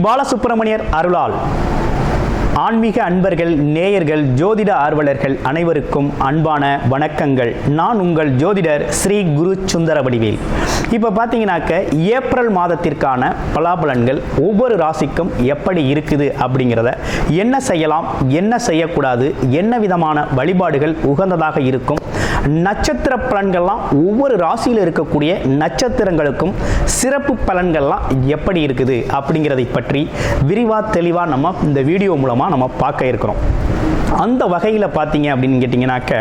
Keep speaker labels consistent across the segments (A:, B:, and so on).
A: பாலசுப்பிரமணியர் அருளால் ஆன்மீக அன்பர்கள், நேயர்கள், ஜோதிட ஆர்வலர்கள் அனைவருக்கும் அன்பான வணக்கங்கள். நான் உங்கள் ஜோதிடர் ஸ்ரீ குரு சுந்தரவடிவேல். இப்போ பார்த்தீங்கன்னாக்க ஏப்ரல் மாதத்திற்கான பலாபலன்கள் ஒவ்வொரு ராசிக்கும் எப்படி இருக்குது அப்படிங்கிறத, என்ன செய்யலாம், என்ன செய்யக்கூடாது, என்ன விதமான வழிபாடுகள் உகந்ததாக இருக்கும், நட்சத்திர பலன்கள்லாம் ஒவ்வொரு ராசியில் இருக்கக்கூடிய நட்சத்திரங்களுக்கும் சிறப்பு பலன்கள்லாம் எப்படி இருக்குது அப்படிங்கிறதை பற்றி விரிவாக தெளிவாக நம்ம இந்த வீடியோ மூலமாக நம்ம பார்க்க இருக்கிறோம். அந்த வகையில் பார்த்தீங்க அப்படின்னு கேட்டிங்கனாக்க,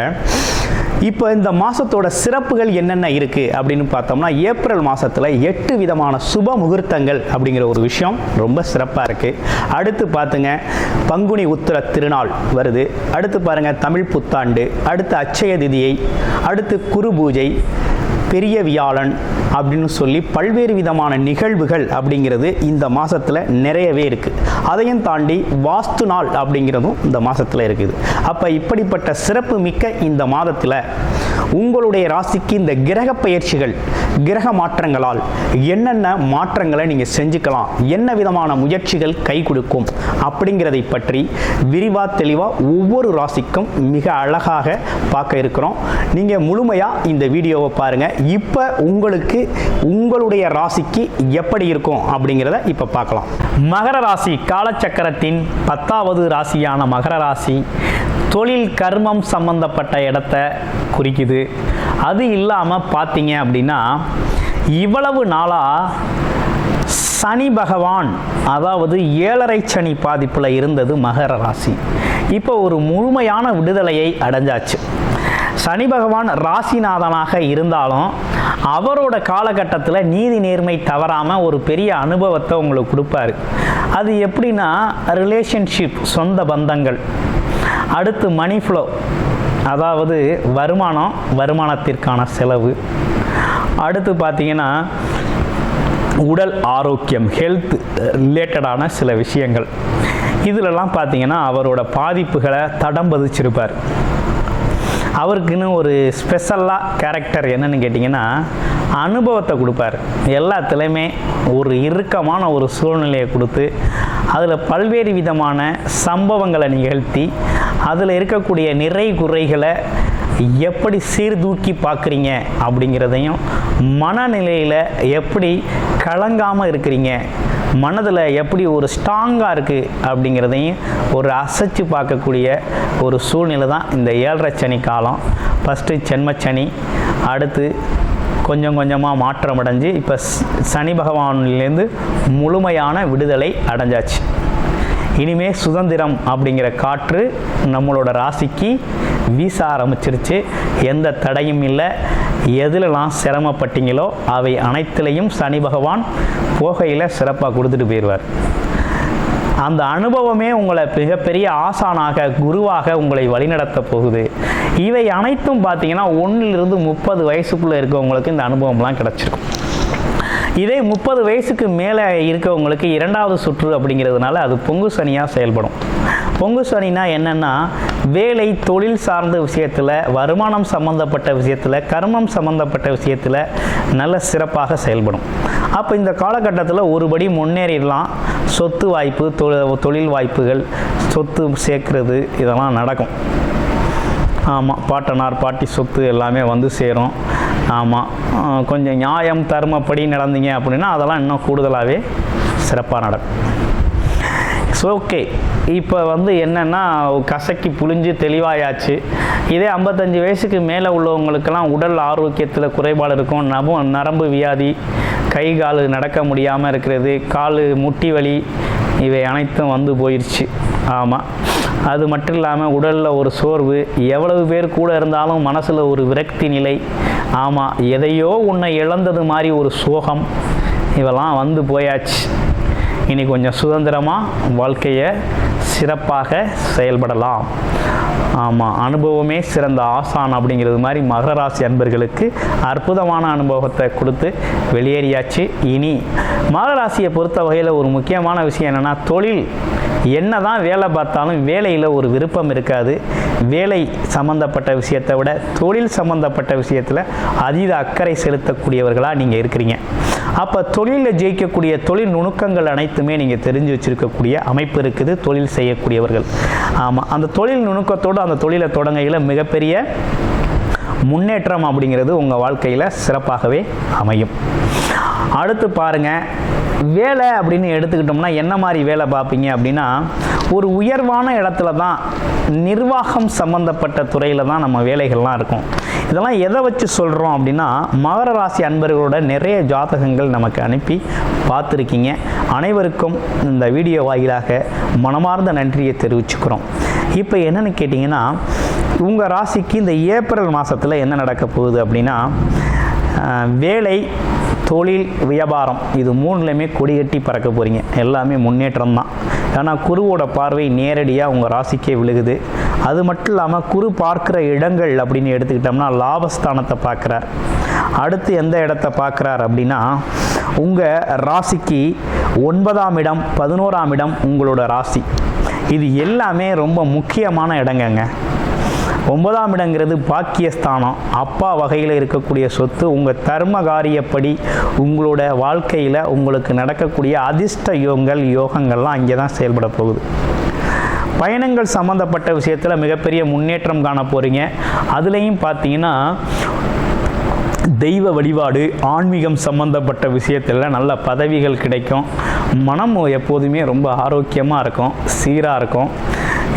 A: இப்போ இந்த மாதத்தோட சிறப்புகள் என்னென்ன இருக்குது அப்படின்னு பார்த்தோம்னா, ஏப்ரல் மாதத்தில் 8 விதமான சுப முகூர்த்தங்கள் அப்படிங்கிற ஒரு விஷயம் ரொம்ப சிறப்பாக இருக்குது. அடுத்து பார்த்துங்க, பங்குனி உத்திர திருநாள் வருது. அடுத்து பாருங்கள், தமிழ் புத்தாண்டு, அடுத்து அட்சய திதியை, அடுத்து குரு பூஜை, பெரிய வியாழன் அப்படின்னு சொல்லி பல்வேறு விதமான நிகழ்வுகள் அப்படிங்கிறது இந்த மாதத்தில் நிறையவே இருக்குது. அதையும் தாண்டி வாஸ்து நாள் அப்படிங்கிறதும் இந்த மாதத்தில் இருக்குது. அப்போ இப்படிப்பட்ட சிறப்பு மிக்க இந்த மாதத்தில் உங்களுடைய ராசிக்கு இந்த கிரக பயிற்சிகள், கிரக மாற்றங்களால் என்னென்ன மாற்றங்களை நீங்கள் செஞ்சுக்கலாம், என்ன விதமான முயற்சிகள் கை கொடுக்கும் அப்படிங்கிறதை பற்றி விரிவாக தெளிவாக ஒவ்வொரு ராசிக்கும் மிக அழகாக பார்க்க இருக்கிறோம். நீங்கள் முழுமையாக இந்த வீடியோவை பாருங்கள். இப்போ உங்களுக்கு உங்களுடைய ராசிக்கு எப்படி இருக்கும் அப்படிங்கிறத இப்போ பார்க்கலாம். மகர ராசி காலச்சக்கரத்தின் 10வது ராசியான மகர ராசி தொழில் கர்மம் சம்பந்தப்பட்ட இடத்த குறிக்குது. அது இல்லாமல் பார்த்தீங்க அப்படின்னா, இவ்வளவு நாளாக சனி பகவான், அதாவது 7.5 சனி பாதிப்பில் இருந்தது மகர ராசி. இப்போ ஒரு முழுமையான விடுதலையை அடைஞ்சாச்சு. சனி பகவான் ராசிநாதனாக இருந்தாலும் அவரோட காலகட்டத்தில் நீதி நேர்மை தவறாமல் ஒரு பெரிய அனுபவத்தை உங்களுக்கு கொடுப்பாரு. அது எப்படின்னா, ரிலேஷன்ஷிப், சொந்த பந்தங்கள், அடுத்து மணி ஃப்ளோ, அதாவது வருமானத்திற்கான செலவு, அடுத்து பார்த்தீங்கன்னா உடல் ஆரோக்கியம், ஹெல்த் ரிலேட்டடான சில விஷயங்கள், இதிலெல்லாம் பார்த்தீங்கன்னா அவரோட பாதிப்புகளை தடம் பதிச்சிருப்பார். அவருக்குன்னு ஒரு ஸ்பெஷலாக கேரக்டர் என்னன்னு கேட்டிங்கன்னா, அனுபவத்தை கொடுப்பார். எல்லாத்துலேயுமே ஒரு இறுக்கமான ஒரு சூழ்நிலையை கொடுத்து அதில் பல்வேறு விதமான சம்பவங்களை நிகழ்த்தி அதில் இருக்கக்கூடிய நிறை குறைகளை எப்படி சீர்தூக்கி பார்க்குறீங்க அப்படிங்கிறதையும், மனநிலையில் எப்படி கலங்காமல் இருக்கிறீங்க, மனதில் எப்படி ஒரு ஸ்ட்ராங்காக இருக்குது அப்படிங்கிறதையும் ஒரு அசைச்சு பார்க்கக்கூடிய ஒரு சூழ்நிலை தான் இந்த 7.5 சனி காலம். ஃபஸ்ட்டு ஜென்மச்சனி, அடுத்து கொஞ்சம் கொஞ்சமாக மாற்றம் அடைஞ்சு இப்போ சனி பகவானிலேருந்து முழுமையான விடுதலை அடைஞ்சாச்சு. இனிமே சுதந்திரம் அப்படிங்கிற காற்று நம்மளோட ராசிக்கு வீச ஆரம்பிச்சிருச்சு. எந்த தடையும் இல்லை. எதுலலாம் சிரமப்பட்டீங்களோ அவை அனைத்துலேயும் சனி பகவான் போகையில் சிறப்பாக கொடுத்துட்டு போயிடுவார். அந்த அனுபவமே உங்களை மிகப்பெரிய ஆசானாக, குருவாக உங்களை வழிநடத்த போகுது. இவை அனைத்தும் பார்த்தீங்கன்னா 1லிருந்து 30 வயசுக்குள்ளே இருக்கவங்களுக்கு இந்த அனுபவம்லாம் கிடச்சிருக்கும். இதே 30 வயசுக்கு மேலே இருக்கவங்களுக்கு 2வது சுற்று அப்படிங்கிறதுனால அது பொங்கு சனியாக செயல்படும். பொங்கு சனினா என்னென்னா, வேலை, தொழில் சார்ந்த விஷயத்தில், வருமானம் சம்பந்தப்பட்ட விஷயத்தில், கர்மம் சம்பந்தப்பட்ட விஷயத்தில் நல்ல சிறப்பாக செயல்படும். அப்போ இந்த காலகட்டத்தில் ஒருபடி முன்னேறிடலாம். சொத்து வாய்ப்பு, தொழில் வாய்ப்புகள், சொத்து சேர்க்கறது இதெல்லாம் நடக்கும். ஆமாம், பாட்டனார் பாட்டி சொத்து எல்லாமே வந்து சேரும். ஆமாம், கொஞ்சம் நியாயம் தர்மப்படி நடந்தீங்க அப்படின்னா அதெல்லாம் இன்னும் கூடுதலாகவே சிறப்பாக நடக்கும். ஸோ ஓகே, இப்போ என்னென்னா கசக்கி புழிஞ்சு தெளிவாயாச்சு. இதே 55 வயசுக்கு மேலே உள்ளவங்களுக்கெல்லாம் உடல் ஆரோக்கியத்தில் குறைபாடு இருக்கும். நரம்பு வியாதி, கை கால் நடக்க முடியாமல் இருக்கிறது, கால் முட்டி வலி, இவை அனைத்தும் வந்து போயிடுச்சு. ஆமாம், அது மட்டும் இல்லாமல் உடலில் ஒரு சோர்வு, எவ்வளவு பேர் கூட இருந்தாலும் மனசில் ஒரு விரக்தி நிலை, ஆமாம் எதையோ ஒன்றை இழந்தது மாதிரி ஒரு சோகம், இவெல்லாம் வந்து போயாச்சு. இனி கொஞ்சம் சுதந்திரமாக வாழ்க்கையை சிறப்பாக செயல்படலாம். ஆமாம், அனுபவமே சிறந்த ஆசான் அப்படிங்கிறது மாதிரி மகர ராசி அன்பர்களுக்கு அற்புதமான அனுபவத்தை கொடுத்து வெளியேறியாச்சு. இனி மகர ராசியை பொறுத்த வகையில் ஒரு முக்கியமான விஷயம் என்னென்னா, தொழில் என்ன தான் வேலை பார்த்தாலும் வேலையில் ஒரு விருப்பம் இருக்காது. வேலை சம்பந்தப்பட்ட விஷயத்தை விட தொழில் சம்பந்தப்பட்ட விஷயத்தில் அதீத அக்கறை செலுத்தக்கூடியவர்களாக நீங்கள் இருக்கிறீங்க. அப்போ தொழிலில் ஜெயிக்கக்கூடிய தொழில் நுணுக்கங்கள் அனைத்துமே நீங்கள் தெரிஞ்சு வச்சுருக்கக்கூடிய அமைப்பு இருக்குது தொழில் செய்யக்கூடியவர்கள். ஆமாம், அந்த தொழில் நுணுக்கத்தோடு அந்த தொழிலை தொடங்கையில் மிகப்பெரிய முன்னேற்றம் அப்படிங்கிறது உங்கள் வாழ்க்கையில் சிறப்பாகவே அமையும். அடுத்து பாருங்கள், வேலை அப்படின்னு எடுத்துக்கிட்டோம்னா என்ன மாதிரி வேலை பார்ப்பீங்க அப்படின்னா, ஒரு உயர்வான இடத்துல தான் நிர்வாகம் சம்பந்தப்பட்ட துறையில் தான் நம்ம வேலைகள்லாம் இருக்கும். இதெல்லாம் எதை வச்சு சொல்கிறோம் அப்படின்னா, மகர ராசி அன்பர்களோட நிறைய ஜாதகங்கள் நமக்கு அனுப்பி பார்த்துருக்கீங்க. அனைவருக்கும் இந்த வீடியோ வாயிலாக மனமார்ந்த நன்றியை தெரிவிச்சுக்கிறோம். இப்போ என்னென்னு கேட்டிங்கன்னா, உங்கள் ராசிக்கு இந்த ஏப்ரல் மாதத்தில் என்ன நடக்க போகுது அப்படின்னா, வேலை, தொழில், வியாபாரம் இது மூணுலையுமே கொடி கட்டி பறக்க போகிறீங்க. எல்லாமே முன்னேற்றம் தான். ஏன்னா குருவோட பார்வை நேரடியாக உங்கள் ராசிக்கே விழுகுது. அது மட்டும் இல்லாமல் குரு பார்க்குற இடங்கள் அப்படின்னு எடுத்துக்கிட்டோம்னா லாபஸ்தானத்தை பார்க்குறார். அடுத்து எந்த இடத்த பார்க்குறார் அப்படின்னா, உங்கள் ராசிக்கு 9ஆம் இடம், 11ஆம் இடம் உங்களோட ராசி. இது எல்லாமே ரொம்ப முக்கியமான இடங்கங்க. 9ஆம் இடங்கிறது பாக்கியஸ்தானம். அப்பா வகையில் இருக்கக்கூடிய சொத்து. உங்கள் தர்ம காரியப்படி உங்களோட வாழ்க்கையில் உங்களுக்கு நடக்கக்கூடிய அதிர்ஷ்ட யோகங்கள்லாம் அங்கே தான் செயல்பட போகுது. பயணங்கள் சம்மந்தப்பட்ட விஷயத்தில் மிகப்பெரிய முன்னேற்றம் காண போகிறீங்க. அதுலேயும் பார்த்தீங்கன்னா தெய்வ வழிபாடு, ஆன்மீகம் சம்பந்தப்பட்ட விஷயத்தில் நல்ல பதவிகள் கிடைக்கும். மனம் எப்போதுமே ரொம்ப ஆரோக்கியமாக இருக்கும், சீராக இருக்கும்.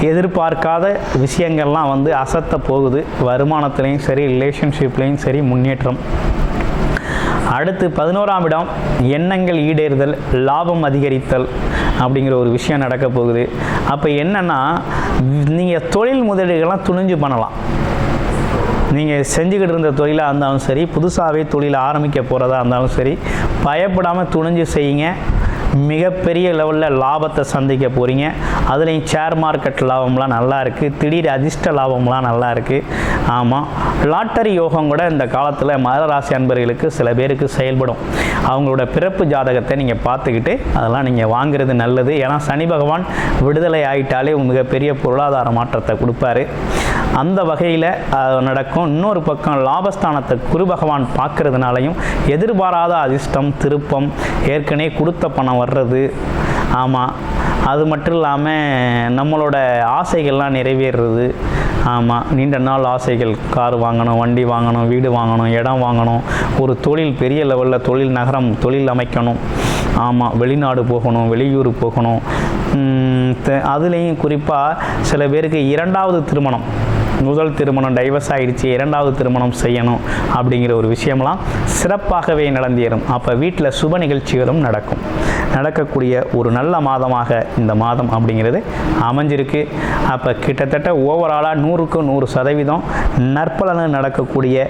A: எதிர்பார்க்காத விஷயங்கள்லாம் அசத்த போகுது. வருமானத்துலேயும் சரி, ரிலேஷன்ஷிப்லேயும் சரி முன்னேற்றம். அடுத்து 11ஆம் இடம் எண்ணங்கள் ஈடேறுதல், லாபம் அதிகரித்தல் அப்படிங்கிற ஒரு விஷயம் நடக்க போகுது. அப்போ என்னென்னா, நீங்கள் தொழில் முதலீடுகள்லாம் துணிஞ்சு பண்ணலாம். நீங்கள் செஞ்சுக்கிட்டு இருந்த தொழிலாக இருந்தாலும் சரி, புதுசாகவே தொழிலை ஆரம்பிக்க போகிறதா இருந்தாலும் சரி, பயப்படாமல் துணிஞ்சு செய்யுங்க. மிகப்பெரிய லெவலில் லாபத்தை சந்திக்க போகிறீங்க. அதுலேயும் ஷேர் மார்க்கெட் லாபம்லாம் நல்லா இருக்குது. திடீர் அதிர்ஷ்ட லாபம்லாம் நல்லா இருக்குது. ஆமாம், லாட்டரி யோகம் கூட இந்த காலத்தில் மகர ராசி அன்பர்களுக்கு சில பேருக்கு செயல்படும். அவங்களோட பிறப்பு ஜாதகத்தை நீங்கள் பார்த்துக்கிட்டு அதெல்லாம் நீங்கள் வாங்குறது நல்லது. ஏன்னா சனி பகவான் விடுதலை ஆகிட்டாலே மிகப்பெரிய பொருளாதார மாற்றத்தை கொடுப்பாரு. அந்த வகையில் நடக்கும். இன்னொரு பக்கம் லாபஸ்தானத்தை குரு பகவான் பார்க்கறதுனாலையும் எதிர்பாராத அதிர்ஷ்டம், திருப்பம், ஏற்கனவே கொடுத்த பணம் வர்றது. ஆமாம், அது மட்டும் இல்லாமல் நம்மளோட ஆசைகள்லாம் நிறைவேறுறது. ஆமாம், நீண்ட நாள் ஆசைகள், கார் வாங்கணும், வண்டி வாங்கணும், வீடு வாங்கணும், இடம் வாங்கணும், ஒரு தொழில், பெரிய லெவலில் தொழில் நகரம், தொழில் அமைக்கணும். ஆமாம், வெளிநாடு போகணும், வெளியூர் போகணும். அதுலேயும் குறிப்பாக சில பேருக்கு 2வது திருமணம், முதல் திருமணம் டைவர்ஸ் ஆகிடுச்சு, 2வது திருமணம் செய்யணும் அப்படிங்கிற ஒரு விஷயம்லாம் சிறப்பாகவே நடந்தேறும். அப்போ வீட்டில் சுப நிகழ்ச்சிகளும் நடக்கக்கூடிய ஒரு நல்ல மாதமாக இந்த மாதம் அப்படிங்கிறது அமைஞ்சிருக்கு. அப்போ கிட்டத்தட்ட ஓவராலாக 100க்கு 100% நற்பலன் நடக்கக்கூடிய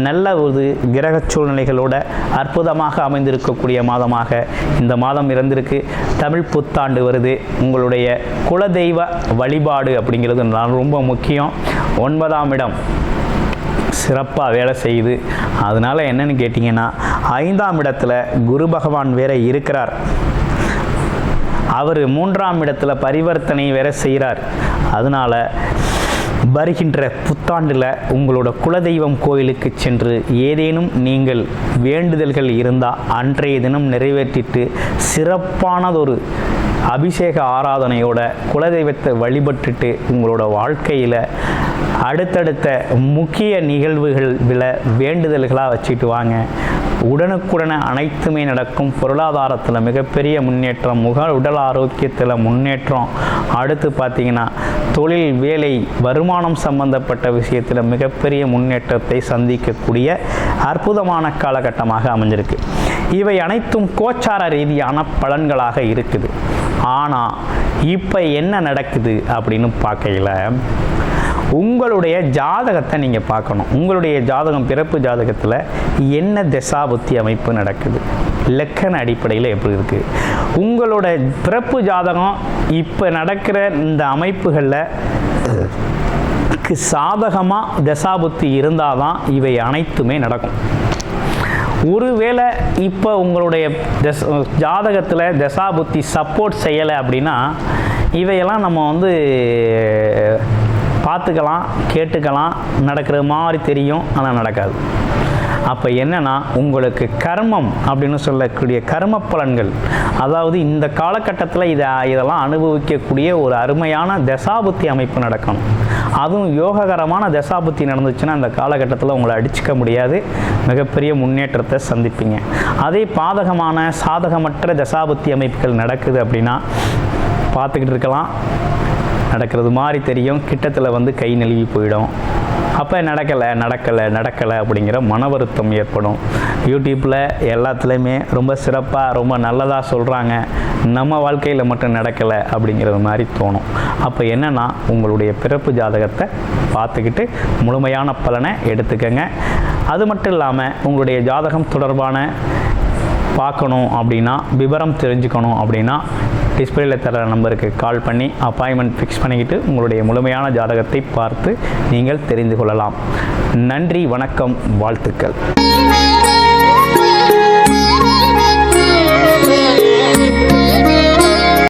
A: நல்ல ஒரு கிரக சூழ்நிலைகளோட அற்புதமாக அமைந்திருக்கக்கூடிய மாதமாக இந்த மாதம் இருந்திருக்கு. தமிழ் புத்தாண்டு வருது. உங்களுடைய குலதெய்வ வழிபாடு அப்படிங்கிறது ரொம்ப முக்கியம். 9ஆம் இடம் சிறப்பாக வேலை செய்யுது. அதனால் என்னன்னு கேட்டிங்கன்னா, 5ஆம் இடத்துல குரு பகவான் வேற இருக்கிறார். அவர் 3ஆம் இடத்துல பரிவர்த்தனை வேற செய்கிறார். அதனால் வருகின்ற புத்தாண்டில் உங்களோட குலதெய்வம் கோயிலுக்கு சென்று ஏதேனும் நீங்கள் வேண்டுதல்கள் இருந்தால் அன்றைய தினம் நிறைவேற்றிட்டு சிறப்பானதொரு அபிஷேக ஆராதனையோட குலதெய்வத்தை வழிபட்டுட்டு உங்களோட வாழ்க்கையில் அடுத்தடுத்த முக்கிய நிகழ்வுகள் வேண்டுதல்களாக வச்சுட்டு வாங்க. உடனுக்குடனே அனைத்துமே நடக்கும். பொருளாதாரத்தில் மிகப்பெரிய முன்னேற்றம், உடல் ஆரோக்கியத்தில் முன்னேற்றம். அடுத்து பார்த்தீங்கன்னா தொழில், வேலை, வருமானம் சம்பந்தப்பட்ட விஷயத்தில் மிகப்பெரிய முன்னேற்றத்தை சந்திக்கக்கூடிய அற்புதமான காலகட்டமாக அமைஞ்சிருக்கு. இவை அனைத்தும் கோச்சார ரீதியான பலன்களாக இருக்குது. ஆனால் இப்போ என்ன நடக்குது அப்படின்னு பார்க்கையில் உங்களுடைய ஜாதகத்தை நீங்கள் பார்க்கணும். உங்களுடைய ஜாதகம், பிறப்பு ஜாதகத்தில் என்ன தசாபுத்தி அமைப்பு நடக்குது, லக்கண அடிப்படையில் எப்படி இருக்குது, உங்களோட பிறப்பு ஜாதகம் இப்போ நடக்கிற இந்த அமைப்புகளில் சாதகமாக தசாபுத்தி இருந்தால் தான் இவை அனைத்துமே நடக்கும். ஒருவேளை இப்போ உங்களுடைய ஜாதகத்தில் தசாபுத்தி சப்போர்ட் செய்யலை அப்படின்னா இவையெல்லாம் நம்ம வந்து பார்த்துக்கலாம், கேட்டுக்கலாம், நடக்கிற மாதிரி தெரியும், ஆனால் நடக்காது. அப்போ என்னென்னா, உங்களுக்கு கர்மம் அப்படின்னு சொல்லக்கூடிய கர்ம பலன்கள், அதாவது இந்த காலகட்டத்தில் இதெல்லாம் அனுபவிக்கக்கூடிய ஒரு அருமையான தசாபுத்தி அமைப்பு நடக்கணும். அதுவும் யோககரமான தசாபுத்தி நடந்துச்சுன்னா அந்த காலகட்டத்தில் உங்களை அடிச்சுக்க முடியாது, மிகப்பெரிய முன்னேற்றத்தை சந்திப்பீங்க. அதே பாதகமான சாதகமற்ற தசாபுத்தி அமைப்புகள் நடக்குது அப்படின்னா பார்த்துக்கிட்டு இருக்கலாம், நடக்கிறது மாதிரி தெரியும், கிட்டத்தில் வந்து கை நழுவி போயிடும். அப்போ நடக்கலை அப்படிங்கிற மன வருத்தம் ஏற்படும். யூடியூப்பில் எல்லாத்துலேயுமே ரொம்ப சிறப்பாக ரொம்ப நல்லதாக சொல்கிறாங்க, நம்ம வாழ்க்கையில் மட்டும் நடக்கலை அப்படிங்கிறது மாதிரி தோணும். அப்போ என்னென்னா, உங்களுடைய பிறப்பு ஜாதகத்தை பார்த்துக்கிட்டு முழுமையான பலனை எடுத்துக்கங்க. அது மட்டும் இல்லாமல் உங்களுடைய ஜாதகம் தொடர்பான பார்க்கணும் அப்படின்னா, விவரம் தெரிஞ்சுக்கணும் அப்படின்னா, டிஸ்பிளேல தர நம்பருக்கு கால் பண்ணி அப்பாயின்மெண்ட் ஃபிக்ஸ் பண்ணிக்கிட்டு உங்களுடைய முழுமையான ஜாதகத்தை பார்த்து நீங்கள் தெரிந்து கொள்ளலாம். நன்றி, வணக்கம், வாழ்த்துக்கள்.